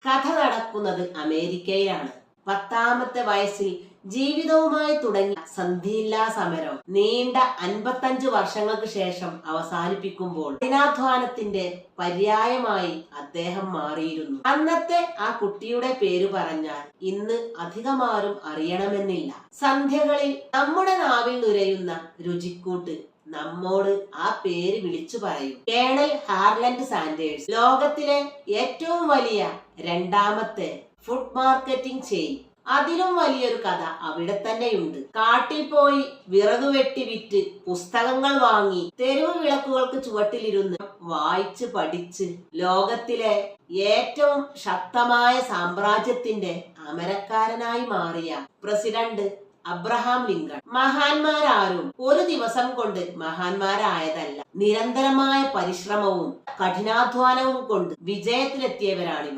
കഥ നടക്കുന്നത് അമേരിക്കയിലാണ്. 10ാമത്തെ വയസ്സിൽ ജീവിതവുമായി തുടങ്ങിയ സന്ധിയില്ലാ സമരം നീണ്ട 55 വർഷങ്ങൾക്ക് ശേഷം അവസാനിപ്പിക്കുമ്പോൾ കഠിനാധ്വാനത്തിന്റെ പര്യായമായി അദ്ദേഹം മാറിയിരുന്നു. അന്നത്തെ ആ കുട്ടിയുടെ പേര് പറഞ്ഞാൽ ഇന്ന് അധികമാരും അറിയണമെന്നില്ല. സന്ധ്യകളിൽ നമ്മുടെ നാവിൽ നുരയുന്ന രുചിക്കൂട്ട് നമ്മോട് ആ പേര് വിളിച്ചു പറയും. Colonel Harland Sanders. ലോകത്തിലെ ഏറ്റവും വലിയ 2ാമത്തെ ഫുഡ് മാർക്കറ്റിംഗ് ചെയിൻ. അതിലും വലിയൊരു കഥ അവിടെ തന്നെയുണ്ട്. കാട്ടിൽ പോയി വിറക് വെട്ടി വിറ്റ് പുസ്തകങ്ങൾ വാങ്ങി തെരുവ് വിളക്കുകൾക്ക് ചുവട്ടിലിരുന്ന് വായിച്ച് പഠിച്ച് ലോകത്തിലെ ഏറ്റവും ശക്തമായ സാമ്രാജ്യത്തിന്റെ അമരക്കാരനായി മാറിയ പ്രസിഡന്റ് അബ്രഹാം ലിങ്കൺ. മഹാന്മാരാരും ഒരു ദിവസം കൊണ്ട് മഹാന്മാരായതല്ല. നിരന്തരമായ പരിശ്രമവും കഠിനാധ്വാനവും കൊണ്ട് വിജയത്തിലെത്തിയവരാണിവർ.